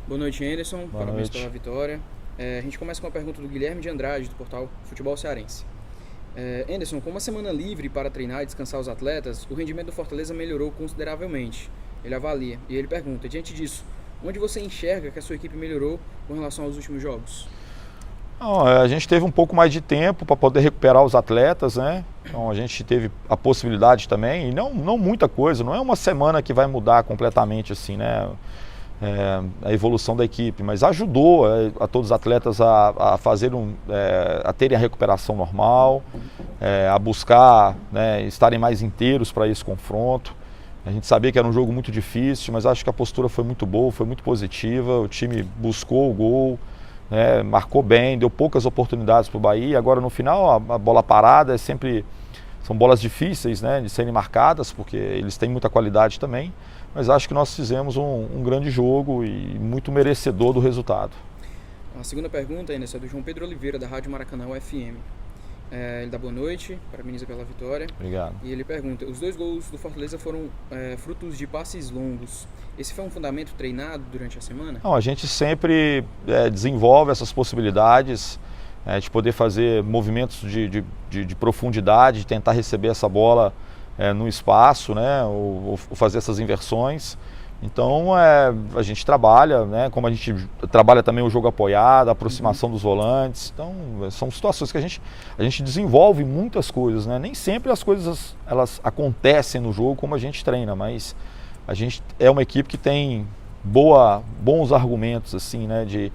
Boa noite, Anderson. Boa Parabéns noite. pela vitória. A gente começa com uma pergunta do Guilherme de Andrade, do portal Futebol Cearense. Anderson, com uma semana livre para treinar e descansar os atletas, o rendimento do Fortaleza melhorou consideravelmente. Ele avalia e ele pergunta, diante disso, onde você enxerga que a sua equipe melhorou com relação aos últimos jogos? Não, a gente teve um pouco mais de tempo para poder recuperar os atletas, né? Então a gente teve a possibilidade também, e não muita coisa, não é uma semana que vai mudar completamente assim, né? A evolução da equipe, mas ajudou a todos os atletas a fazerem, a terem a recuperação normal, a buscar, né, estarem mais inteiros para esse confronto. A gente sabia que era um jogo muito difícil, mas acho que a postura foi muito boa, foi muito positiva, o time buscou o gol, né, marcou bem, deu poucas oportunidades para o Bahia. Agora no final a bola parada são bolas difíceis, né, de serem marcadas, porque eles têm muita qualidade também. Mas acho que nós fizemos um grande jogo e muito merecedor do resultado. A segunda pergunta, Anderson, é do João Pedro Oliveira, da Rádio Maracanã FM. Ele dá boa noite, parabeniza pela vitória. Obrigado. E ele pergunta, os 2 gols do Fortaleza foram frutos de passes longos. Esse foi um fundamento treinado durante a semana? Não, a gente sempre desenvolve essas possibilidades de poder fazer movimentos de profundidade, de tentar receber essa bola no espaço, né, ou fazer essas inversões. Então a gente trabalha, né, como a gente trabalha também o jogo apoiado, a aproximação dos volantes. Então são situações que a gente desenvolve muitas coisas, né? Nem sempre as coisas elas acontecem no jogo como a gente treina, mas a gente é uma equipe que tem bons argumentos assim, né, de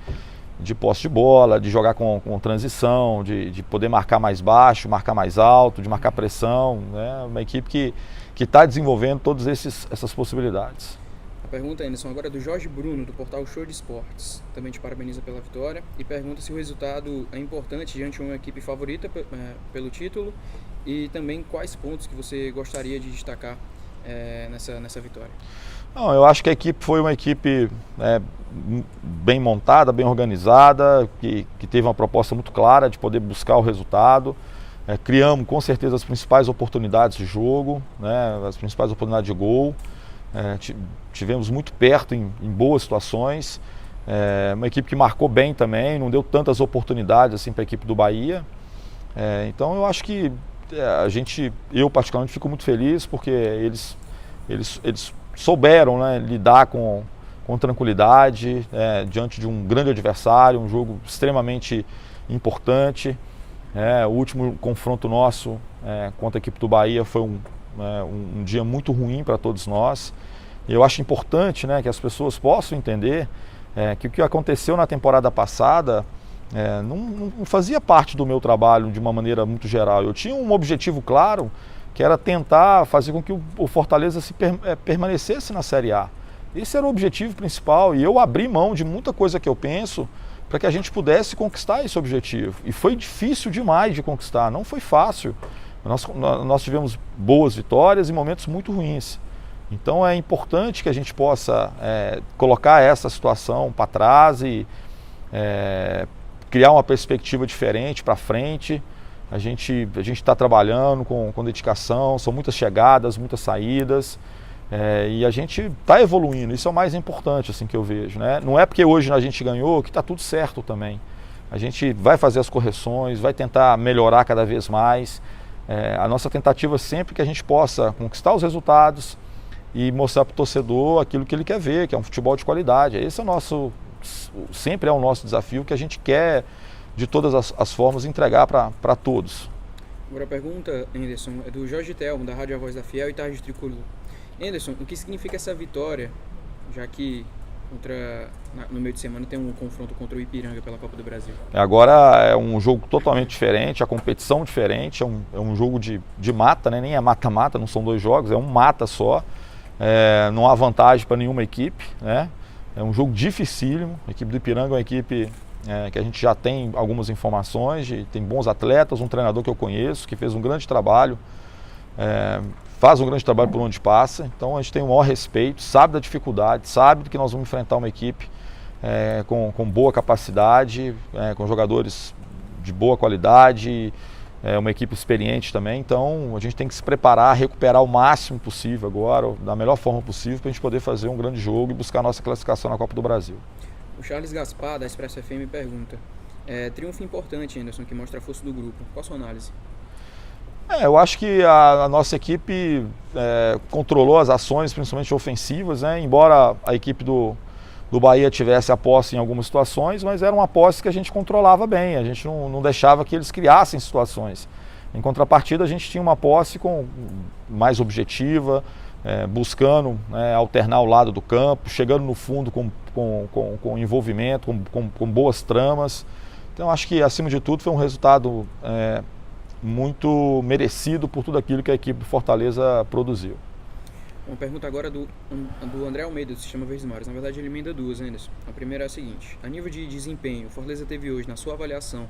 posse de bola, de jogar com transição, de poder marcar mais baixo, marcar mais alto, de marcar pressão, né? Uma equipe que está desenvolvendo todas essas possibilidades. A pergunta, Anderson, agora é do Jorge Bruno, do portal Show de Esportes. Também te parabeniza pela vitória e pergunta se o resultado é importante diante de uma equipe favorita pelo título e também quais pontos que você gostaria de destacar nessa vitória. Não, eu acho que a equipe foi uma equipe bem montada, bem organizada, que teve uma proposta muito clara de poder buscar o resultado. Criamos com certeza as principais oportunidades de jogo, né, as principais oportunidades de gol. Tivemos muito perto em boas situações. Uma equipe que marcou bem também, não deu tantas oportunidades assim para a equipe do Bahia. Então eu acho que eu particularmente fico muito feliz porque eles souberam, né, lidar com tranquilidade diante de um grande adversário, um jogo extremamente importante. O último confronto nosso contra a equipe do Bahia foi um dia muito ruim para todos nós. E eu acho importante, né, que as pessoas possam entender que o que aconteceu na temporada passada não fazia parte do meu trabalho de uma maneira muito geral. Eu tinha um objetivo claro, que era tentar fazer com que o Fortaleza permanecesse na Série A. Esse era o objetivo principal e eu abri mão de muita coisa que eu penso para que a gente pudesse conquistar esse objetivo. E foi difícil demais de conquistar, não foi fácil. Nós tivemos boas vitórias e momentos muito ruins. Então é importante que a gente possa colocar essa situação para trás e criar uma perspectiva diferente para frente. A gente está trabalhando com dedicação, são muitas chegadas, muitas saídas, e a gente está evoluindo, isso é o mais importante assim, que eu vejo, né? Não é porque hoje a gente ganhou que está tudo certo também. A gente vai fazer as correções, vai tentar melhorar cada vez mais. A nossa tentativa é sempre que a gente possa conquistar os resultados e mostrar para o torcedor aquilo que ele quer ver, que é um futebol de qualidade. Esse é sempre é o nosso desafio, que a gente quer de todas as formas entregar para todos. Agora a pergunta, Anderson, é do Jorge Telmo, da Rádio A Voz da Fiel e Tarde Tricolor. Anderson, o que significa essa vitória, já que no meio de semana tem um confronto contra o Ipiranga pela Copa do Brasil? Agora é um jogo totalmente diferente, a competição diferente, é um jogo de mata, né? Nem é mata-mata, não são 2 jogos, é um mata só. Não há vantagem para nenhuma equipe, né? É um jogo dificílimo. A equipe do Ipiranga é uma equipe que a gente já tem algumas informações, tem bons atletas, um treinador que eu conheço, que fez um grande trabalho, faz um grande trabalho por onde passa. Então a gente tem o maior respeito, sabe da dificuldade, sabe que nós vamos enfrentar uma equipe com boa capacidade, com jogadores de boa qualidade, uma equipe experiente também. Então a gente tem que se preparar, recuperar o máximo possível agora, da melhor forma possível, para a gente poder fazer um grande jogo e buscar a nossa classificação na Copa do Brasil. O Charles Gaspar, da Expresso FM, pergunta: triunfo importante, Anderson, que mostra a força do grupo. Qual a sua análise? Eu acho que a nossa equipe controlou as ações, principalmente ofensivas, né? Embora a equipe do Bahia tivesse a posse em algumas situações, mas era uma posse que a gente controlava bem, a gente não deixava que eles criassem situações. Em contrapartida, a gente tinha uma posse mais objetiva, buscando alternar o lado do campo, chegando no fundo com envolvimento, com boas tramas. Então, acho que, acima de tudo, foi um resultado muito merecido por tudo aquilo que a equipe do Fortaleza produziu. Uma pergunta agora do André Almeida, do Sistema Verdes Mares. Na verdade, ele emenda duas, Anderson. A primeira é a seguinte: a nível de desempenho, o Fortaleza teve hoje, na sua avaliação,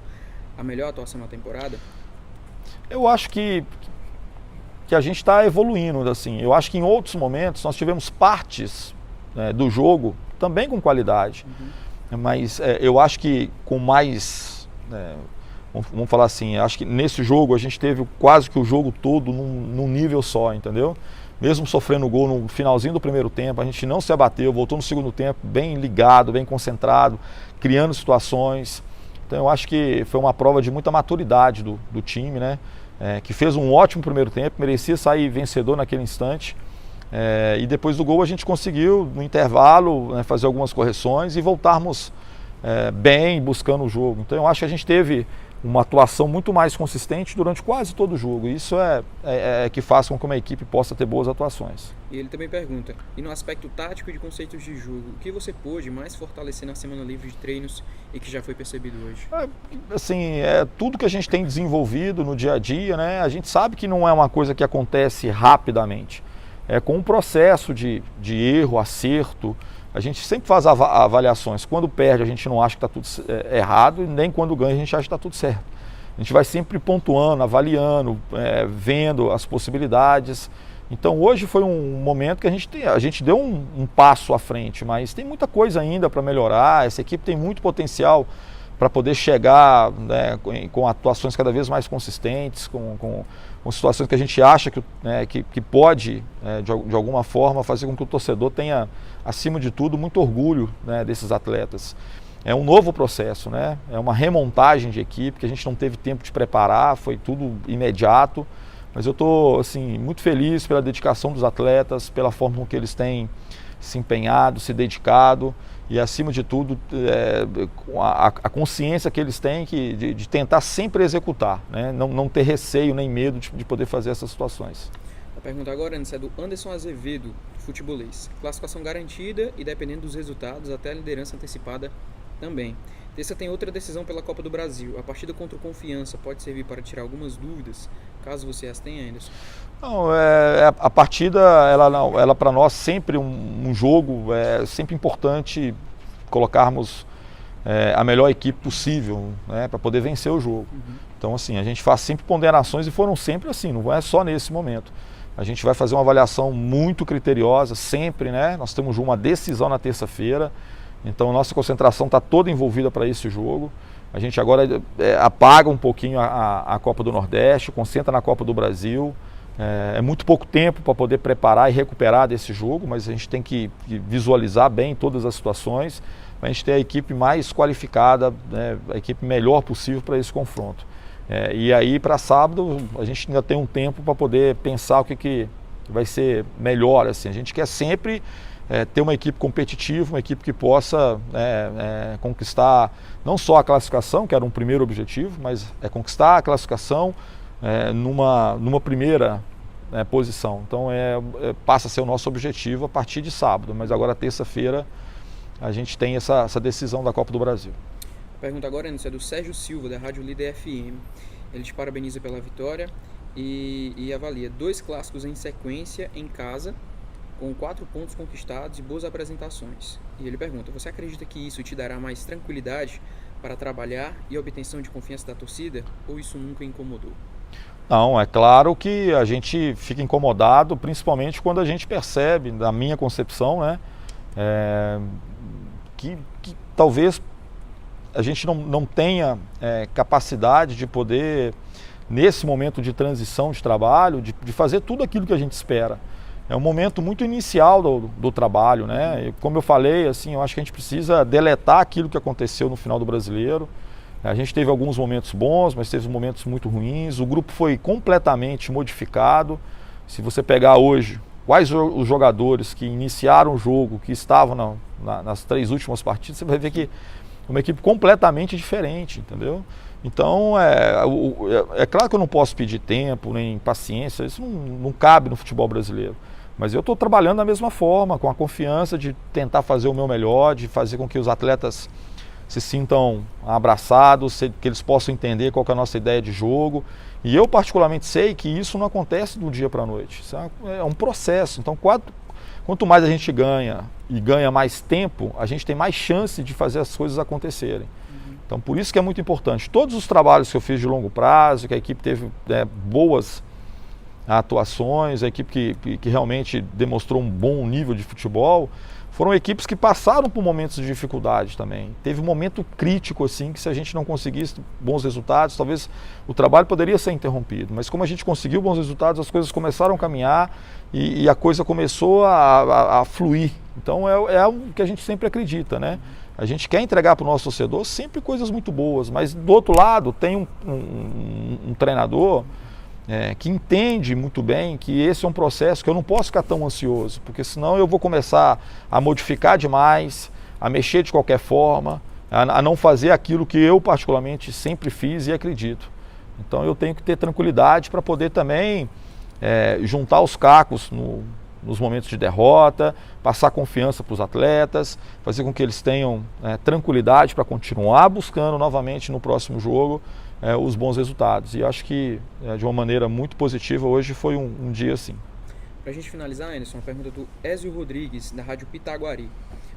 a melhor atuação na temporada? Eu acho que a gente está evoluindo, assim. Eu acho que em outros momentos nós tivemos partes do jogo também com qualidade, mas eu acho que com mais, vamos falar assim, acho que nesse jogo a gente teve quase que o jogo todo num nível só, entendeu? Mesmo sofrendo gol no finalzinho do primeiro tempo, a gente não se abateu, voltou no segundo tempo bem ligado, bem concentrado, criando situações. Então eu acho que foi uma prova de muita maturidade do time, né? Que fez um ótimo primeiro tempo, merecia sair vencedor naquele instante. E depois do gol a gente conseguiu, no intervalo, fazer algumas correções e voltarmos bem buscando o jogo. Então eu acho que a gente teve uma atuação muito mais consistente durante quase todo o jogo. Isso é que faz com que uma equipe possa ter boas atuações. E ele também pergunta: e no aspecto tático e de conceitos de jogo, o que você pôde mais fortalecer na semana livre de treinos e que já foi percebido hoje? Assim, tudo que a gente tem desenvolvido no dia a dia, né? A gente sabe que não é uma coisa que acontece rapidamente. É com um processo de erro, acerto. A gente sempre faz avaliações. Quando perde, a gente não acha que está tudo errado, e nem quando ganha, a gente acha que está tudo certo. A gente vai sempre pontuando, avaliando, vendo as possibilidades. Então, hoje foi um momento que a gente deu um passo à frente, mas tem muita coisa ainda para melhorar. Essa equipe tem muito potencial para poder chegar com atuações cada vez mais consistentes, com situações que a gente acha que pode, de alguma forma, fazer com que o torcedor tenha, acima de tudo, muito orgulho desses atletas. É um novo processo, né? É uma remontagem de equipe que a gente não teve tempo de preparar, foi tudo imediato, mas eu estou assim, muito feliz pela dedicação dos atletas, pela forma com que eles têm se empenhado, se dedicado e, acima de tudo, a consciência que eles têm de tentar sempre executar, né? Não ter receio nem medo de poder fazer essas situações. A pergunta agora, é do Anderson Azevedo, futebolês. Classificação garantida e, dependendo dos resultados, até a liderança antecipada também. Terça tem outra decisão pela Copa do Brasil. A partida contra o Confiança pode servir para tirar algumas dúvidas, caso você as tenha, Anderson? Não, a partida, ela para nós sempre um jogo, é sempre importante colocarmos a melhor equipe possível, né, para poder vencer o jogo. Então, assim, a gente faz sempre ponderações e foram sempre assim, não é só nesse momento. A gente vai fazer uma avaliação muito criteriosa, sempre, né? Nós temos uma decisão na terça-feira, então a nossa concentração está toda envolvida para esse jogo. A gente agora apaga um pouquinho a Copa do Nordeste, concentra na Copa do Brasil. É muito pouco tempo para poder preparar e recuperar desse jogo, mas a gente tem que visualizar bem todas as situações, para a gente ter a equipe mais qualificada, né, a equipe melhor possível para esse confronto. E aí, para sábado, a gente ainda tem um tempo para poder pensar o que vai ser melhor. Assim. A gente quer sempre ter uma equipe competitiva, uma equipe que possa conquistar não só a classificação, que era um primeiro objetivo, mas conquistar a classificação numa primeira posição. Então passa a ser o nosso objetivo a partir de sábado, mas agora terça-feira a gente tem essa decisão da Copa do Brasil. A pergunta agora é do Sérgio Silva, da Rádio Líder FM. Ele te parabeniza pela vitória e avalia 2 clássicos em sequência em casa, com 4 pontos conquistados e boas apresentações. E ele pergunta: você acredita que isso te dará mais tranquilidade para trabalhar e obtenção de confiança da torcida, ou isso nunca incomodou? Não, é claro que a gente fica incomodado, principalmente quando a gente percebe, na minha concepção, né, que talvez a gente não tenha capacidade de poder, nesse momento de transição de trabalho, de fazer tudo aquilo que a gente espera. é um momento muito inicial do trabalho, né? E como eu falei, assim, eu acho que a gente precisa deletar aquilo que aconteceu no final do Brasileiro. A gente teve alguns momentos bons, mas teve momentos muito ruins. O grupo foi completamente modificado. Se você pegar hoje, quais os jogadores que iniciaram o jogo, que estavam nas 3 últimas partidas, você vai ver que é uma equipe completamente diferente, entendeu? Então, é claro que eu não posso pedir tempo, nem paciência, isso não cabe no futebol brasileiro. Mas eu estou trabalhando da mesma forma, com a confiança de tentar fazer o meu melhor, de fazer com que os atletas se sintam abraçados, que eles possam entender qual que é a nossa ideia de jogo. E eu particularmente sei que isso não acontece do dia para a noite. Isso é um processo. Então, quanto mais a gente ganha e ganha mais tempo, a gente tem mais chance de fazer as coisas acontecerem. Então, por isso que é muito importante. Todos os trabalhos que eu fiz de longo prazo, que a equipe teve boas atuações, a equipe que realmente demonstrou um bom nível de futebol, foram equipes que passaram por momentos de dificuldade também. Teve um momento crítico, assim, que se a gente não conseguisse bons resultados, talvez o trabalho poderia ser interrompido. Mas como a gente conseguiu bons resultados, as coisas começaram a caminhar e a coisa começou a fluir. Então é o que a gente sempre acredita, né? A gente quer entregar para o nosso torcedor sempre coisas muito boas, mas do outro lado tem um treinador que entende muito bem que esse é um processo que eu não posso ficar tão ansioso, porque senão eu vou começar a modificar demais, a mexer de qualquer forma, a não fazer aquilo que eu particularmente sempre fiz e acredito. Então eu tenho que ter tranquilidade para poder também juntar os cacos nos momentos de derrota, passar confiança para os atletas, fazer com que eles tenham tranquilidade para continuar buscando novamente no próximo jogo os bons resultados. E acho que de uma maneira muito positiva hoje foi um dia assim. Para a gente finalizar, Anderson, uma pergunta do Ézio Rodrigues, da Rádio Pitaguari.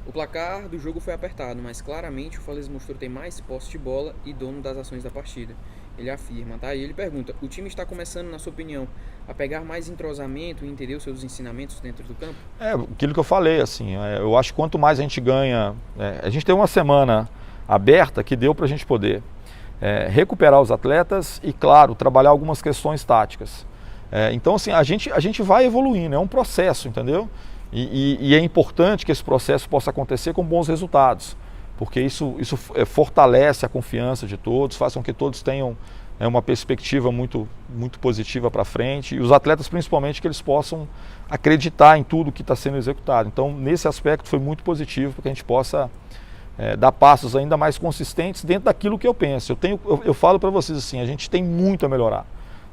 O placar do jogo foi apertado, mas claramente o Fortaleza mostrou ter mais posse de bola e dono das ações da partida. Ele afirma, tá? E ele pergunta, o time está começando, na sua opinião, a pegar mais entrosamento e entender os seus ensinamentos dentro do campo? Aquilo que eu falei, assim, eu acho que quanto mais a gente ganha, a gente tem uma semana aberta que deu para a gente poder recuperar os atletas e, claro, trabalhar algumas questões táticas. Então, assim, a gente vai evoluindo, é um processo, entendeu? E é importante que esse processo possa acontecer com bons resultados, porque isso fortalece a confiança de todos, faz com que todos tenham uma perspectiva muito, muito positiva para frente, e os atletas principalmente que eles possam acreditar em tudo que está sendo executado. Então, nesse aspecto foi muito positivo para que a gente possa dar passos ainda mais consistentes dentro daquilo que eu penso. Eu falo para vocês assim, a gente tem muito a melhorar.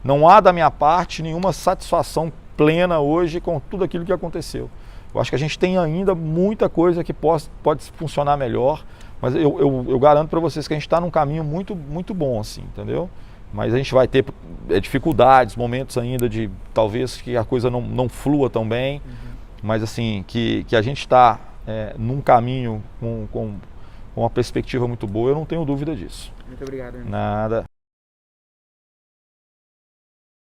Não há da minha parte nenhuma satisfação plena hoje com tudo aquilo que aconteceu. Eu acho que a gente tem ainda muita coisa que pode funcionar melhor, mas eu garanto para vocês que a gente está num caminho muito, muito bom, assim, entendeu? Mas a gente vai ter dificuldades, momentos ainda de talvez que a coisa não flua tão bem, mas assim, que a gente está num caminho com uma perspectiva muito boa, eu não tenho dúvida disso. Muito obrigado. Nada.